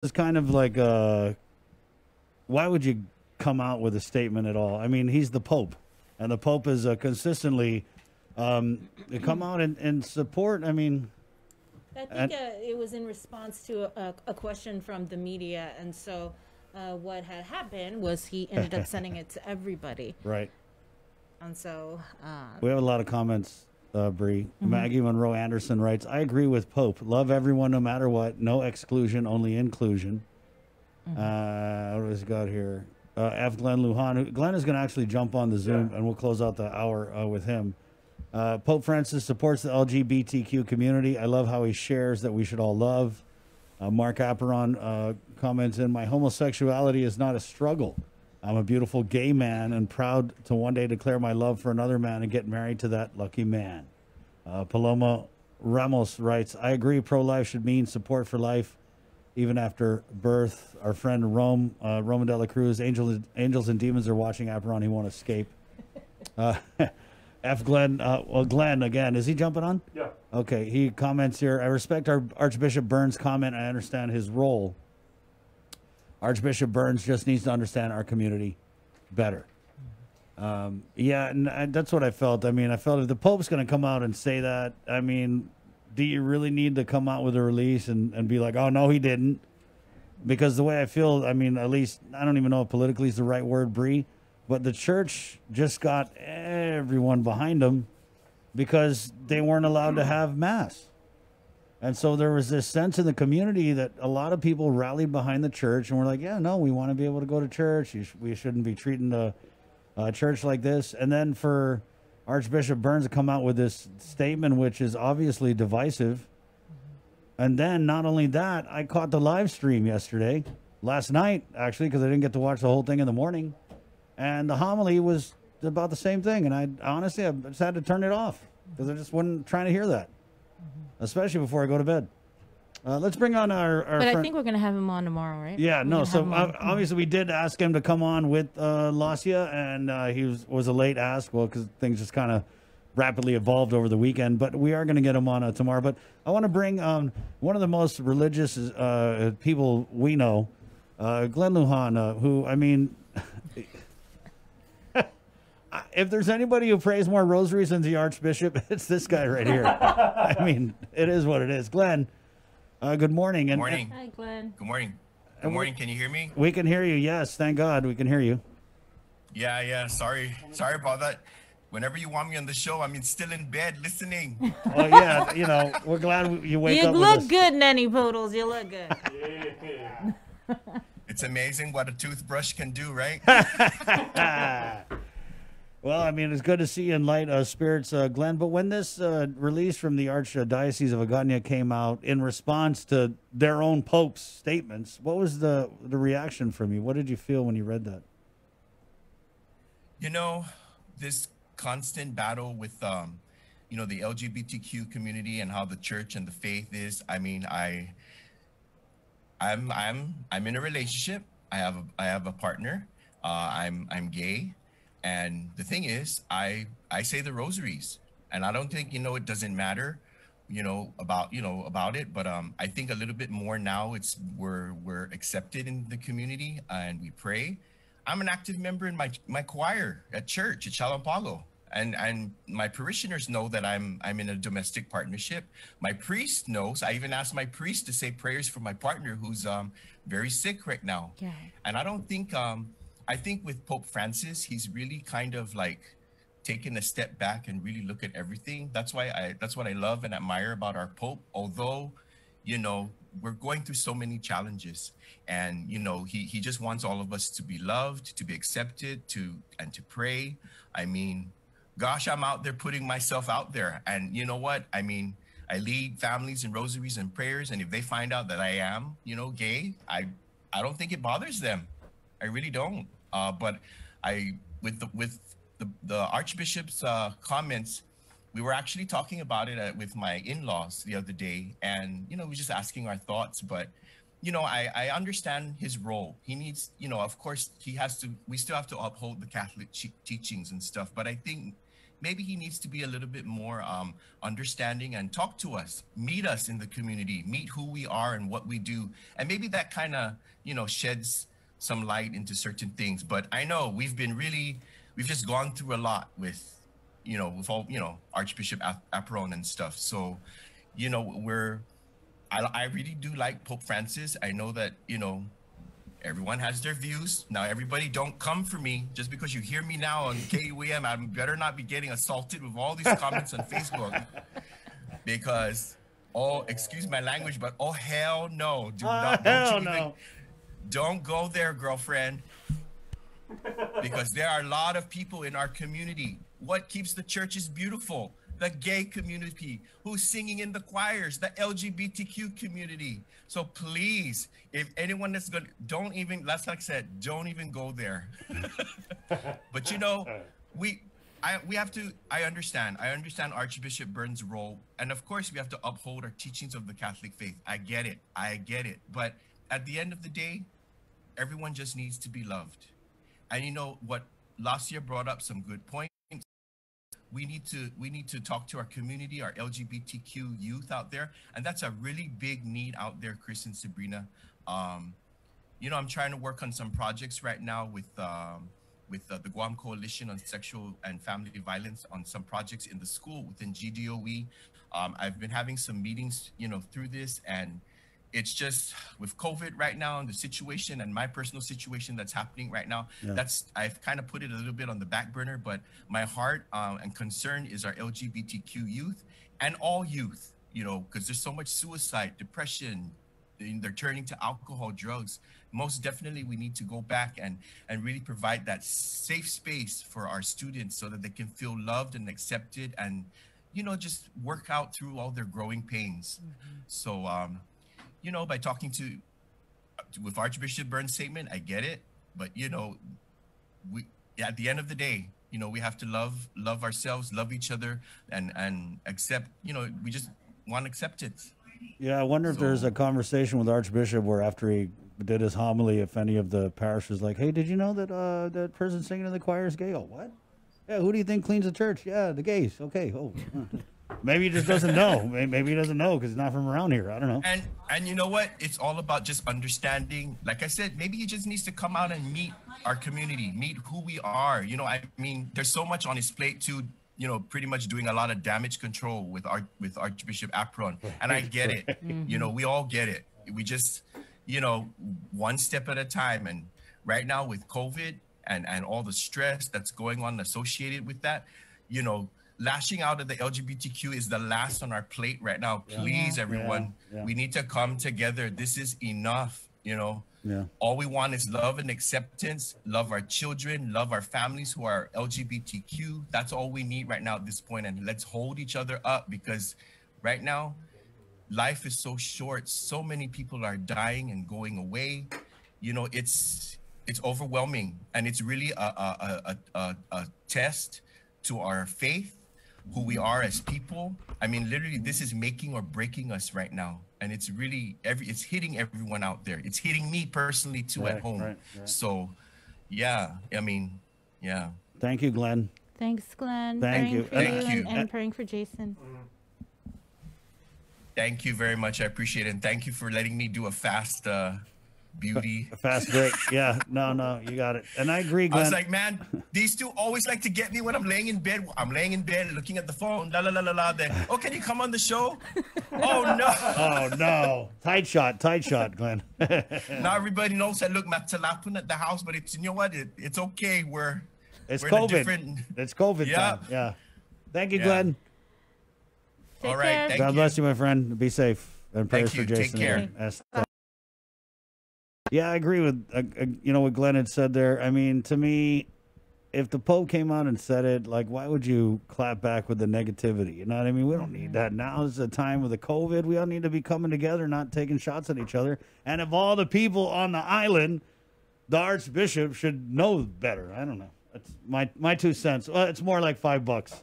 It's kind of like, why would you come out with a statement at all? I mean, he's the Pope, and the Pope is consistently come out and support. I mean, I think it was in response to a question from the media, and so what had happened was he ended up sending it to everybody. right. And so We have a lot of comments, Bree. Maggie Monroe Anderson writes, I agree with Pope. Love everyone no matter what. No exclusion, only inclusion. What does he got here? F. Glenn Lujan. Glenn is going to actually jump on the Zoom, and we'll close out the hour with him. Pope Francis supports the LGBTQ community. I love how he shares that we should all love. Mark Apperon comments in, my homosexuality is not a struggle. I'm a beautiful gay man and proud to one day declare my love for another man and get married to that lucky man. Paloma Ramos writes, I agree pro-life should mean support for life even after birth. Our friend Roman de la Cruz, angels and demons are watching Apperon. He won't escape. F. Glenn, well, Glenn, again, is he jumping on? Yeah. Okay, he comments here, I respect our Archbishop Burns' comment. I understand his role. Archbishop Burns just needs to understand our community better. Yeah, and that's what I felt. I mean, I felt if the Pope's going to come out and say that, I mean, do you really need to come out with a release and be like, oh, no, he didn't? Because the way I feel, I mean, at least, I don't even know if politically is the right word, Bree, but the church just got everyone behind them because they weren't allowed to have Mass. And so there was this sense in the community that a lot of people rallied behind the church and were like, yeah, no, we want to be able to go to church. We shouldn't be treating a church like this. And then for Archbishop Burns to come out with this statement, which is obviously divisive. And then not only that, I caught the live stream last night, actually, because I didn't get to watch the whole thing in the morning. And the homily was about the same thing. And I just had to turn it off because I just wasn't trying to hear that. Especially before I go to bed. Let's bring on our but friend. I think we're going to have him on tomorrow, right? Yeah, no. So obviously we did ask him to come on with Lasia, and he was a late ask. Well, because things just kind of rapidly evolved over the weekend. But we are going to get him on tomorrow. But I want to bring one of the most religious people we know, Glenn Lujan, who, I mean, if there's anybody who prays more rosaries than the Archbishop, it's this guy right here. I mean, it is what it is. Glenn, good morning. Good morning. Hi, Glenn. Good morning. Good morning. Can you hear me? We can hear you. Yes, thank God we can hear you. Yeah. Sorry about that. Whenever you want me on the show, I'm still in bed listening. Well, yeah, you know, we're glad you wake up. You look good, Nanny Poodles. You look good. It's amazing what a toothbrush can do, right? Well, I mean, it's good to see you in light spirits, Glenn. But when this release from the Archdiocese of Agana came out in response to their own Pope's statements, what was the reaction from you? What did you feel when you read that? You know, this constant battle with, the LGBTQ community and how the church and the faith is. I mean, I'm in a relationship. I have a partner. I'm gay. And the thing is, I say the rosaries, and I don't think, it doesn't matter, about it. But I think a little bit more now we're accepted in the community and we pray. I'm an active member in my choir at church at Chalampalo. And my parishioners know that I'm in a domestic partnership. My priest knows. I even asked my priest to say prayers for my partner who's very sick right now. Yeah. And I don't think I think with Pope Francis, he's really kind of like taken a step back and really look at everything. That's what I love and admire about our Pope. Although, we're going through so many challenges, and he just wants all of us to be loved, to be accepted, and to pray. I mean, gosh, I'm out there putting myself out there, and you know what? I mean, I lead families in rosaries and prayers, and if they find out that I am, gay, I don't think it bothers them. I really don't. But with the Archbishop's comments, we were actually talking about it with my in-laws the other day, and we were just asking our thoughts. But I understand his role. He needs, of course, we still have to uphold the Catholic teachings and stuff. But I think, maybe he needs to be a little bit more understanding and talk to us, meet us in the community, meet who we are and what we do. And maybe that kind of, sheds some light into certain things. But I know we've just gone through a lot with, with all, Archbishop Apron and stuff. So, I really do like Pope Francis. I know that, everyone has their views. Now, everybody don't come for me just because you hear me now on KUAM. I better not be getting assaulted with all these comments on Facebook because, excuse my language, but hell no. Don't go there, girlfriend. Because there are a lot of people in our community. What keeps the churches beautiful? The gay community, who's singing in the choirs, the LGBTQ community. So please, if anyone that's good, don't even go there. But I understand Archbishop Burns' role. And of course we have to uphold our teachings of the Catholic faith. I get it. But at the end of the day, everyone just needs to be loved. And you know what, Lacia brought up some good points. We need to talk to our community, our LGBTQ youth out there, and that's a really big need out there, Chris and Sabrina. I'm trying to work on some projects right now with the Guam Coalition on Sexual and Family Violence on some projects in the school within GDOE. I've been having some meetings, through this, and it's just with COVID right now and the situation and my personal situation that's happening right now, I've kind of put it a little bit on the back burner, but my heart and concern is our LGBTQ youth and all youth, because there's so much suicide, depression, they're turning to alcohol, drugs. Most definitely we need to go back and really provide that safe space for our students so that they can feel loved and accepted and, just work out through all their growing pains. Mm-hmm. So, by talking with Archbishop Burns' statement, I get it. But, we at the end of the day, we have to love ourselves, love each other, and accept, we just want acceptance. Yeah, I wonder if there's a conversation with Archbishop where after he did his homily, if any of the parishes like, hey, did you know that that person singing in the choir is gay? Oh, what? Yeah, who do you think cleans the church? Yeah, the gays. Okay. Oh. Maybe he just doesn't know. Maybe he doesn't know because he's not from around here. I don't know. And you know what? It's all about just understanding. Like I said, maybe he just needs to come out and meet our community, meet who we are. There's so much on his plate too. Pretty much doing a lot of damage control with Archbishop Apron, and I get it. Mm-hmm. We all get it. We just, one step at a time. And right now with COVID and all the stress that's going on associated with that, lashing out at the LGBTQ is the last on our plate right now. Please, everyone, we need to come together. This is enough, All we want is love and acceptance, love our children, love our families who are LGBTQ. That's all we need right now at this point. And let's hold each other up because right now, life is so short. So many people are dying and going away. It's overwhelming. And it's really a test to our faith, who we are as people. Literally, this is making or breaking us right now. And it's really, it's hitting everyone out there. It's hitting me personally too at home. Right. So, yeah. Thank you, Glenn. Thanks, Glenn. Thank you. Thank you. And praying for Jason. Thank you very much. I appreciate it. And thank you for letting me do a fast beauty. A fast break. Yeah. No, you got it. And I agree, Glenn. I was like, man, these two always like to get me when I'm laying in bed. I'm laying in bed looking at the phone. La la la la la. Then, can you come on the show? Oh no. Oh no. Tight shot, Glenn. Now everybody knows that look, matalapun at the house, but it's it's okay. It's we're COVID. It's COVID time. Yeah. Thank you, Glenn. All right. Thank God you. bless you, my friend. Be safe. And prayers for Jason. Take care. Yeah, I agree with what Glenn had said there. To me, if the Pope came out and said it, like, why would you clap back with the negativity? You know what I mean? We don't need that. Now is the time with the COVID. We all need to be coming together, not taking shots at each other. And of all the people on the island, the Archbishop should know better. I don't know. That's my 2 cents. Well, it's more like $5.